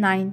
9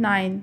9।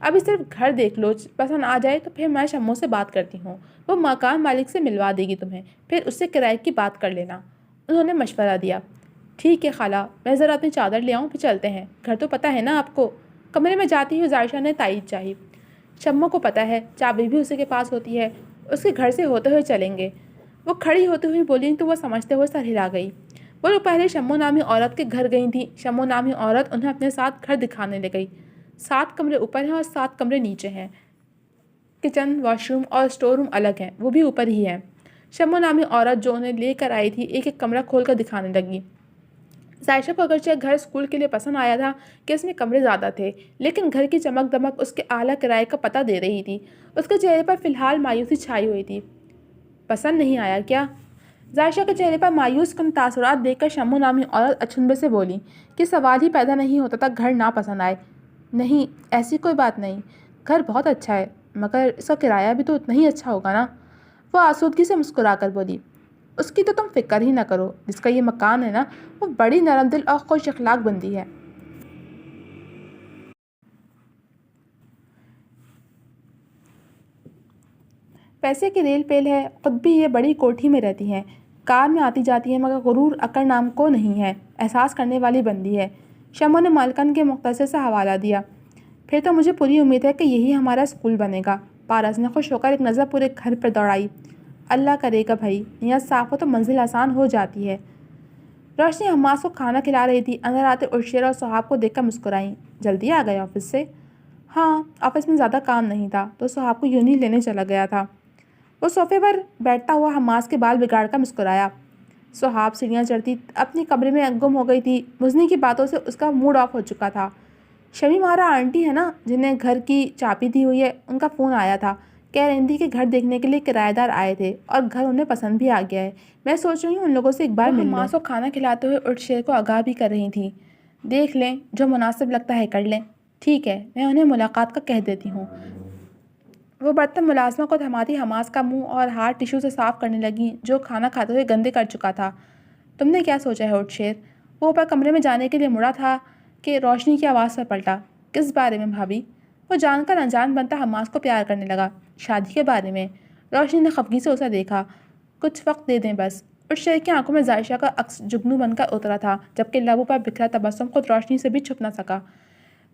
ابھی صرف گھر دیکھ لو، پسند آ جائے تو پھر میں شمو سے بات کرتی ہوں، وہ مکان مالک سے ملوا دے گی تمہیں، پھر اس سے کرائے کی بات کر لینا۔ انہوں نے مشورہ دیا۔ ٹھیک ہے خالہ، میں ذرا اپنی چادر لے آؤں پھر چلتے ہیں، گھر تو پتہ ہے نا آپ کو۔ کمرے میں جاتی ہوئی ظاہرہ نے تائید چاہی۔ شمو کو پتہ ہے چابی بھی اسی کے پاس ہوتی ہے، اس کے گھر سے ہوتے ہوئے چلیں گے۔ وہ کھڑی ہوتی ہوئی بولی تو وہ سمجھتے ہوئے سر ہلا گئی۔ وہ لوگ پہلے شمو نامی عورت کے گھر گئی تھیں۔ شمو نامی عورت انہیں اپنے ساتھ گھر دکھانے لے گئی۔ 7 کمرے اوپر ہیں اور 7 کمرے نیچے ہیں۔ کچن، واش روم اور اسٹور روم الگ ہیں، وہ بھی اوپر ہی ہیں۔ شمو نامی عورت جو انہیں لے کر آئی تھی ایک ایک کمرہ کھول کر دکھانے لگی۔ ظاہرہ کو اگرچہ گھر اسکول کے لیے پسند آیا تھا کہ اس میں کمرے زیادہ تھے، لیکن گھر کی چمک دمک اس کے اعلیٰ کرائے کا پتہ دے رہی تھی۔ اس کے چہرے پر فی الحال مایوسی چھائی ہوئی تھی۔ پسند نہیں آیا کیا؟ ظاہرہ کے چہرے پر مایوس کن تاثرات دیکھ کر شمو نامی عورت اچھنبے سے بولی کہ سوال ہی پیدا نہیں ہوتا تھا گھر نہ پسند آئے۔ نہیں، ایسی کوئی بات نہیں، گھر بہت اچھا ہے، مگر اس کا کرایہ بھی تو اتنا ہی اچھا ہوگا نا۔ وہ آسودگی سے مسکرا کر بولی۔ اس کی تو تم فکر ہی نہ کرو، جس کا یہ مکان ہے نا، وہ بڑی نرم دل اور خوش اخلاق بندی ہے۔ پیسے کی ریل پیل ہے، خود بھی یہ بڑی کوٹھی میں رہتی ہیں، کار میں آتی جاتی ہے، مگر غرور اکڑ نام کو نہیں ہے، احساس کرنے والی بندی ہے۔ شمو نے مالکن کے مختصر سا حوالہ دیا۔ پھر تو مجھے پوری امید ہے کہ یہی ہمارا اسکول بنے گا۔ پارس نے خوش ہو کر ایک نظر پورے گھر پر دوڑائی۔ اللہ کرے گا بھائی، نیت صاف ہو تو منزل آسان ہو جاتی ہے۔ روشنی حماس کو کھانا کھلا رہی تھی، اندر آتے عرشیر اور سہاب کو دیکھ کر مسکرائیں۔ جلدی آ گئے آفس سے؟ ہاں، آفس میں زیادہ کام نہیں تھا تو سہاب کو یونی لینے چلا گیا تھا۔ وہ صوفے پر بیٹھتا ہوا حماس کے بال بگاڑ کر مسکرایا۔ سہاب سیڑھیاں چڑھتی اپنی کمرے میں گم ہو گئی تھی۔ مزنی کی باتوں سے اس کا موڈ آف ہو چکا تھا۔ شمیم آرا آنٹی ہے نا جنہیں گھر کی چابی دی ہوئی ہے، ان کا فون آیا تھا، کہہ رہی تھی کہ گھر دیکھنے کے لیے کرایہ دار آئے تھے اور گھر انہیں پسند بھی آ گیا ہے۔ میں سوچ رہی ہوں ان لوگوں سے ایک بار مل لوں۔ حماس کو کھانا کھلاتے ہوئے اٹھ شیر کو آگاہ بھی کر رہی تھیں۔ دیکھ لیں، جو مناسب لگتا ہے کر لیں۔ ٹھیک ہے، میں انہیں ملاقات کا کہہ دیتی ہوں۔ وہ برتن ملازمہ کو تھماتی حماس کا منہ اور ہاتھ ٹیشو سے صاف کرنے لگی جو کھانا کھاتے ہوئے گندے کر چکا تھا۔ تم نے کیا سوچا ہے اٹھ شیر؟ وہ اوپر کمرے میں جانے کے لیے مڑا تھا کہ روشنی کی آواز پر پلٹا۔ کس بارے میں بھابھی؟ وہ جان کر انجان بنتا حماس کو پیار کرنے لگا۔ شادی کے بارے میں۔ روشنی نے خفگی سے اسے دیکھا۔ کچھ وقت دے دیں بس۔ اٹھ شیر کی آنکھوں میں ظاہرہ کا عکس جگنو بن کر اترا تھا، جبکہ لبوں پر بکھرا تبسم خود روشنی سے بھی چھپ نہ سکا۔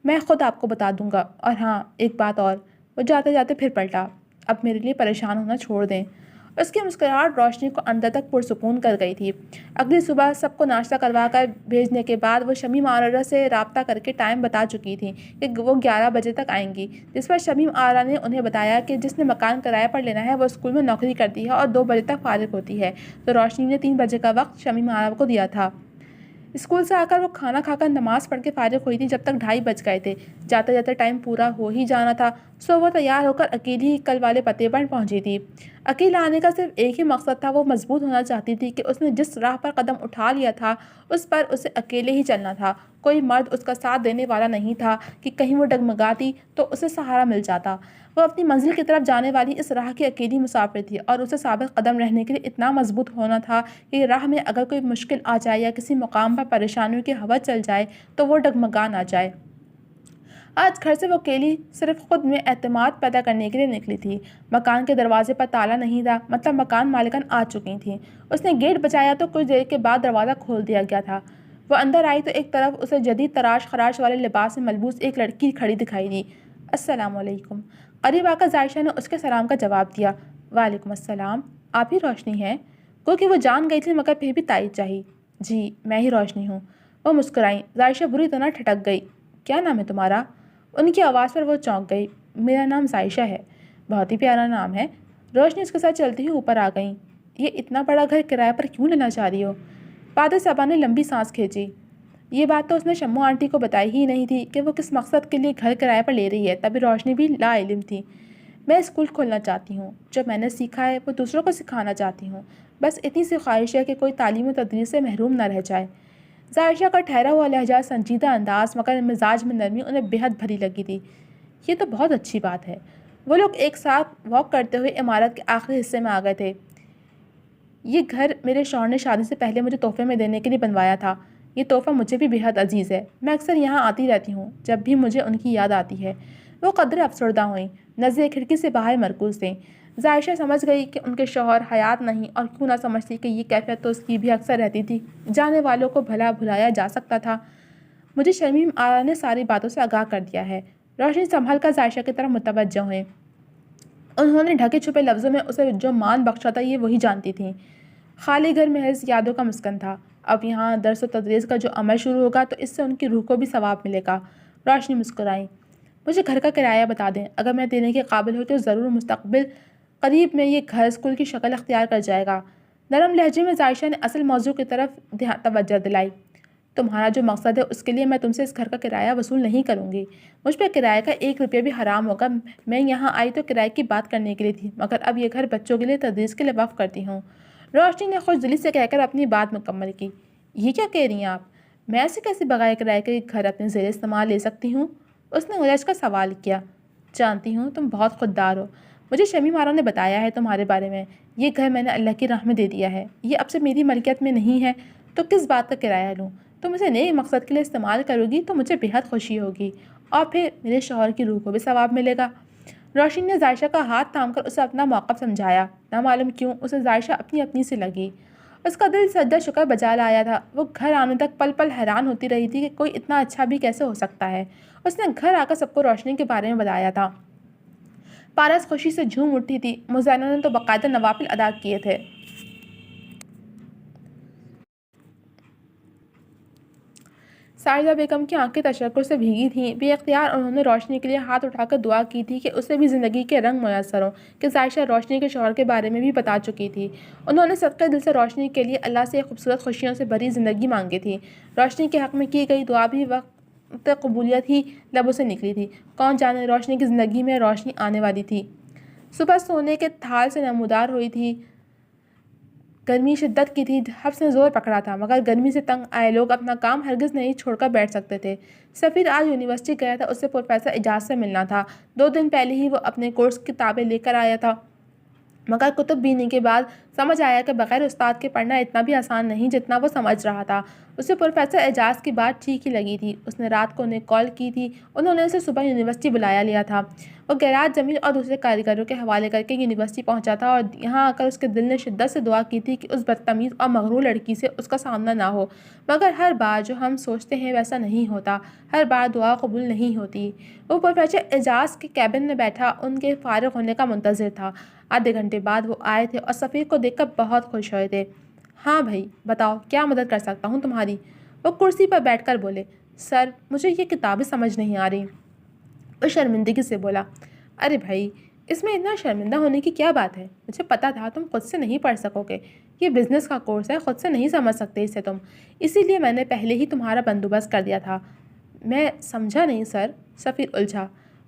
میں خود آپ کو بتا دوں گا، اور ہاں ایک بات اور۔ وہ جاتے جاتے پھر پلٹا۔ اب میرے لیے پریشان ہونا چھوڑ دیں۔ اس کی مسکراہٹ روشنی کو اندر تک پرسکون کر گئی تھی۔ اگلی صبح سب کو ناشتہ کروا کر بھیجنے کے بعد وہ شمیم آرا سے رابطہ کر کے ٹائم بتا چکی تھی کہ وہ 11 بجے تک آئیں گی، جس پر شمیم آرا نے انہیں بتایا کہ جس نے مکان کرایہ پر لینا ہے وہ اسکول میں نوکری کرتی ہے اور 2 بجے تک فارغ ہوتی ہے، تو روشنی نے 3 بجے کا وقت شمیم آرا کو دیا تھا۔ اسکول سے آ کر وہ کھانا کھا کر نماز پڑھ کے فارغ ہوئی تھی جب تک 2:30 بج گئے تھے۔ جاتے جاتے ٹائم پورا ہو ہی جانا تھا، سو وہ تیار ہو کر اکیلی ہی کل والے پتے پر پہنچی تھی۔ اکیلا آنے کا صرف ایک ہی مقصد تھا، وہ مضبوط ہونا چاہتی تھی کہ اس نے جس راہ پر قدم اٹھا لیا تھا اس پر اسے اکیلے ہی چلنا تھا، کوئی مرد اس کا ساتھ دینے والا نہیں تھا کہ کہیں وہ ڈگمگاتی تو اسے سہارا مل جاتا۔ وہ اپنی منزل کی طرف جانے والی اس راہ کی اکیلی مسافر تھی اور اسے ثابت قدم رہنے کے لیے اتنا مضبوط ہونا تھا کہ راہ میں اگر کوئی مشکل آ جائے یا کسی مقام پر پریشانیوں کی ہوا چل جائے تو وہ ڈگمگا نہ جائے۔ آج گھر سے وہ اکیلی صرف خود میں اعتماد پیدا کرنے کے لیے نکلی تھی۔ مکان کے دروازے پر تالا نہیں تھا، مطلب مکان مالکن آ چکی تھیں۔ اس نے گیٹ بجایا تو کچھ دیر کے بعد دروازہ کھول دیا گیا تھا۔ وہ اندر آئی تو ایک طرف اسے جدید تراش خراش والے لباس میں ملبوس ایک لڑکی کھڑی دکھائی دی۔ السلام علیکم۔ قریب آ کر ظاہرہ نے اس کے سلام کا جواب دیا۔ وعلیکم السلام، آپ ہی روشنی ہیں؟ کیونکہ وہ جان گئی تھی مگر پھر بھی تائید چاہی۔ جی، میں ہی روشنی ہوں۔ وہ مسکرائیں۔ ظاہرہ بری طرح ٹھٹک گئی۔ کیا نام ہے تمہارا؟ ان کی آواز پر وہ چونک گئی۔ میرا نام ظاہرہ ہے۔ بہت ہی پیارا نام ہے۔ روشنی اس کے ساتھ چلتی ہوئی اوپر آ گئیں۔ یہ اتنا بڑا گھر کرایہ پر کیوں لینا چاہ رہی ہو؟ بادل صاحبہ نے لمبی سانس کھینچی۔ یہ بات تو اس نے شمو آنٹی کو بتائی ہی نہیں تھی کہ وہ کس مقصد کے لیے گھر کرایہ پر لے رہی ہے، تبھی روشنی بھی لا علم تھی۔ میں اسکول کھولنا چاہتی ہوں، جو میں نے سیکھا ہے وہ دوسروں کو سکھانا چاہتی ہوں، بس اتنی سی خواہش ہے کہ کوئی تعلیم و تدریس سے محروم نہ رہ جائے۔ ظاہرہ کا ٹھہرا ہوا لہجہ، سنجیدہ انداز مگر مزاج میں نرمی انہیں بے حد بھری لگی تھی۔ یہ تو بہت اچھی بات ہے۔ وہ لوگ ایک ساتھ واک کرتے ہوئے عمارت کے آخری حصے میں آ گئے تھے۔ یہ گھر میرے شوہر نے شادی سے پہلے مجھے تحفے میں دینے کے لیے بنوایا تھا۔ یہ تحفہ مجھے بھی بے حد عزیز ہے۔ میں اکثر یہاں آتی رہتی ہوں جب بھی مجھے ان کی یاد آتی ہے۔ وہ قدرے افسردہ ہوئیں، نظریں کھڑکی سے باہر مرکوز تھیں۔ عائشہ سمجھ گئی کہ ان کے شوہر حیات نہیں، اور کیوں نہ سمجھتی کہ یہ کیفیت تو اس کی بھی اکثر رہتی تھی۔ جانے والوں کو بھلا بھلایا جا سکتا تھا۔ مجھے شمیم آرا نے ساری باتوں سے آگاہ کر دیا ہے۔ روشنی سنبھل کر عائشہ کی طرف متوجہ ہوئیں۔ انہوں نے ڈھکے چھپے لفظوں میں اسے جو مان بخشا تھا یہ وہی جانتی تھیں۔ خالی گھر محض یادوں کا مسکن تھا۔ اب یہاں درس و تدریس کا جو عمل شروع ہوگا تو اس سے ان کی روح کو بھی ثواب ملے گا۔ روشنی مسکرائیں۔ مجھے گھر کا کرایہ بتا دیں، اگر میں دینے کے قابل ہوں تو ضرور مستقبل قریب میں یہ گھر اسکول کی شکل اختیار کر جائے گا۔ نرم لہجے میں عائشہ نے اصل موضوع کی طرف توجہ دلائی۔ تمہارا جو مقصد ہے اس کے لیے میں تم سے اس گھر کا کرایہ وصول نہیں کروں گی۔ مجھ پہ کرایہ کا 1 روپیہ بھی حرام ہوگا۔ میں یہاں آئی تو کرایے کی بات کرنے کے لیے تھی، مگر اب یہ گھر بچوں کے لیے تدریس کے لیے وقف کرتی ہوں۔ روشنی نے خوش دلی سے کہہ کر اپنی بات مکمل کی۔ یہ کیا کہہ رہی ہیں آپ؟ میں ایسے کیسے بغیر کرایے کے گھر اپنے زیر استعمال لے سکتی ہوں؟ اس نے الجھ کر سوال کیا۔ جانتی ہوں تم بہت خوددار ہو۔ مجھے شمیم آرا نے بتایا ہے تمہارے بارے میں۔ یہ گھر میں نے اللہ کی راہ میں دے دیا ہے۔ یہ اب سے میری ملکیت میں نہیں ہے تو کس بات کا کرایہ لوں؟ تم اسے نئے مقصد کے لیے استعمال کرو گی تو مجھے بےحد خوشی ہوگی، اور پھر میرے شوہر کی روح کو بھی ثواب ملے گا۔ روشنی نے عائشہ کا ہاتھ تھام کر اسے اپنا موقف سمجھایا۔ نہ معلوم کیوں اسے عائشہ اپنی سی لگی۔ اس کا دل سجدہ شکر بجا لایا تھا۔ وہ گھر آنے تک پل پل حیران ہوتی رہی تھی کہ کوئی اتنا اچھا بھی کیسے ہو سکتا ہے۔ اس نے گھر آ کر سب کو روشنی کے بارے میں بتایا تھا۔ پارس خوشی سے جھوم اٹھی تھی۔ مزینہ نے تو باقاعدہ نوافل ادا کیے تھے۔ ساجدہ بیگم کی آنکھیں تشکر سے بھیگی تھیں۔ بے اختیار انہوں نے روشنی کے لیے ہاتھ اٹھا کر دعا کی تھی کہ اسے بھی زندگی کے رنگ میسر ہوں، کہ عائشہ روشنی کے شوہر کے بارے میں بھی بتا چکی تھی۔ انہوں نے صدقے دل سے روشنی کے لیے اللہ سے ایک خوبصورت خوشیوں سے بھری زندگی مانگی تھی۔ روشنی کے حق میں کی گئی دعا بھی وقت قبولیت ہی لبوں سے نکلی تھی۔ کون جانے روشنی کی زندگی میں روشنی آنے والی تھی۔ صبح سونے کے تھال سے نمودار ہوئی تھی۔ گرمی شدت کی تھی، حبس نے زور پکڑا تھا، مگر گرمی سے تنگ آئے لوگ اپنا کام ہرگز نہیں چھوڑ کر بیٹھ سکتے تھے۔ سفیر آج یونیورسٹی گیا تھا، اسے پروفیسر اعجاز سے ملنا تھا۔ 2 دن پہلے ہی وہ اپنے کورس کی کتابیں لے کر آیا تھا، مگر کتب بینی کے بعد سمجھ آیا کہ بغیر استاد کے پڑھنا اتنا بھی آسان نہیں جتنا وہ سمجھ رہا تھا۔ اسے پروفیسر اعجاز کی بات ٹھیک ہی لگی تھی۔ اس نے رات کو انہیں کال کی تھی۔ انہوں نے اسے صبح یونیورسٹی بلایا لیا تھا۔ وہ گیراج جمیل اور دوسرے کاریگروں کے حوالے کر کے یونیورسٹی پہنچا تھا، اور یہاں آ کر اس کے دل نے شدت سے دعا کی تھی کہ اس بدتمیز اور مغرور لڑکی سے اس کا سامنا نہ ہو۔ مگر ہر بار جو ہم سوچتے ہیں ویسا نہیں ہوتا، ہر بار دعا قبول نہیں ہوتی۔ وہ پروفیسر اعجاز کے کیبن میں بیٹھا ان کے فارغ ہونے کا منتظر تھا۔ آدھے گھنٹے بعد وہ آئے تھے اور سفیر کو دیکھ کر بہت خوش ہوئے تھے۔ ہاں بھائی بتاؤ، کیا مدد کر سکتا ہوں تمہاری؟ وہ کرسی پر بیٹھ کر بولے۔ سر، مجھے یہ کتابیں سمجھ نہیں آ رہی۔ وہ شرمندگی سے بولا۔ ارے بھائی، اس میں اتنا شرمندہ ہونے کی کیا بات ہے؟ مجھے پتا تھا تم خود سے نہیں پڑھ سکو گے۔ یہ بزنس کا کورس ہے، خود سے نہیں سمجھ سکتے اسے تم، اسی لیے میں نے پہلے ہی تمہارا بندوبست کر دیا تھا۔ میں سمجھا نہیں سر، سفیر الجھا۔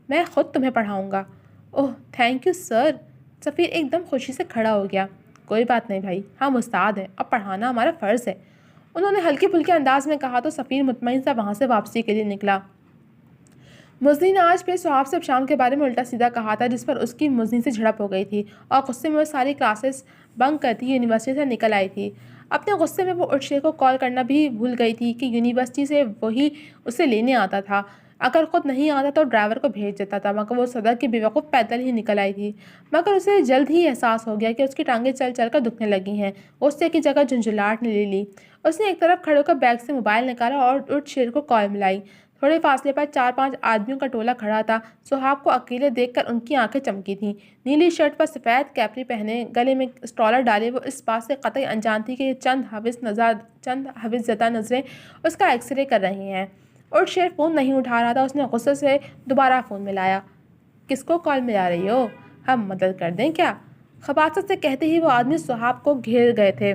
میں خود تمہیں پڑھاؤں گا۔ اوہ تھینک یو سر۔ سفیر ایک دم خوشی سے کھڑا ہو گیا۔ کوئی بات نہیں بھائی، ہم استاد ہیں اور پڑھانا ہمارا فرض ہے، انہوں نے ہلکے پھلکے انداز میں کہا تو سفیر مطمئن سا وہاں سے واپسی کے لیے نکلا۔ مزنی نے آج پھر سہاب سے شام کے بارے میں الٹا سیدھا کہا تھا، جس پر اس کی مزنی سے جھڑپ ہو گئی تھی، اور غصے میں وہ ساری کلاسز بنک کرتی یونیورسٹی سے نکل آئی تھی۔ اپنے غصے میں وہ ارشد کو کال کرنا بھی بھول گئی تھی کہ یونیورسٹی سے وہی اسے لینے آتا تھا۔ اگر خود نہیں آتا تو ڈرائیور کو بھیج دیتا تھا، مگر وہ صدر کی بیوقوف پیدل ہی نکل آئی تھی۔ مگر اسے جلد ہی احساس ہو گیا کہ اس کی ٹانگیں چل چل کر دکھنے لگی ہیں۔ غصے کی جگہ جھنجھلاہٹ نے لے لی۔ اس نے ایک طرف کھڑے ہو کر بیگ سے موبائل نکالا اور ارشد کو کال ملائی۔ تھوڑے فاصلے پر 4-5 آدمیوں کا ٹولہ کھڑا تھا۔ سہاب کو اکیلے دیکھ کر ان کی آنکھیں چمکی تھیں۔ نیلی شرٹ پر سفید کیپری پہنے، گلے میں اسٹالر ڈالے، وہ اس بات سے قطعی انجان تھی کہ یہ چند ہوش زدہ نظریں اس کا ایکس رے کر رہی ہیں۔ ارشد فون نہیں اٹھا رہا تھا۔ اس نے غصے سے دوبارہ فون ملایا۔ کس کو کال ملا رہی ہو؟ ہم مدد کر دیں کیا؟ خباثت سے کہتے ہی وہ آدمی سہاب کو گھیر گئے تھے۔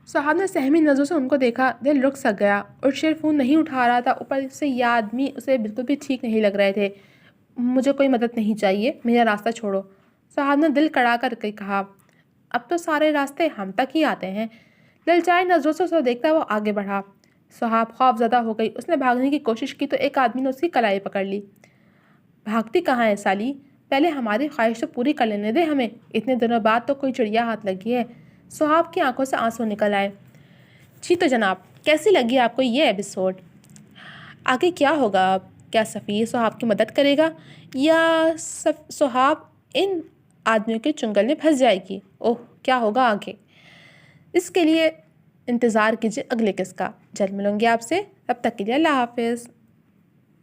سہاب نے سہمی نظروں سے ان کو دیکھا، دل رک سک گیا۔ ارشد فون نہیں اٹھا رہا تھا، اوپر سے یہ آدمی اسے بالکل بھی ٹھیک نہیں لگ رہے تھے۔ مجھے کوئی مدد نہیں چاہیے، میرا راستہ چھوڑو، سہاب نے دل کڑا کر کے کہا۔ اب تو سارے راستے ہم تک ہی آتے ہیں۔ للچائی نظروں سے اسے دیکھتا وہ آگے بڑھا۔ سہاب خوف زدہ ہو گئی۔ اس نے بھاگنے کی کوشش کی تو ایک آدمی نے اس کی کلائی پکڑ لی۔ بھاگتی کہاں ہے سالی؟ پہلے ہماری خواہش تو پوری کر لینے دے ہمیں، اتنے دنوں بعد تو کوئی چڑیا ہاتھ لگی ہے۔ سہاب کی آنکھوں سے آنسو نکل آئے۔ جی تو جناب، کیسی لگی آپ کو یہ ایپیسوڈ؟ آگے کیا ہوگا اب؟ کیا سفیر سہاب کی مدد کرے گا یا سہاب ان آدمیوں کے چنگل میں پھنس جائے گی؟ اوہ کیا ہوگا آگے؟ اس کے لیے انتظار کیجیے اگلے قسط کا۔ جلد ملوں گی آپ سے، تب تک کے لیے اللہ حافظ۔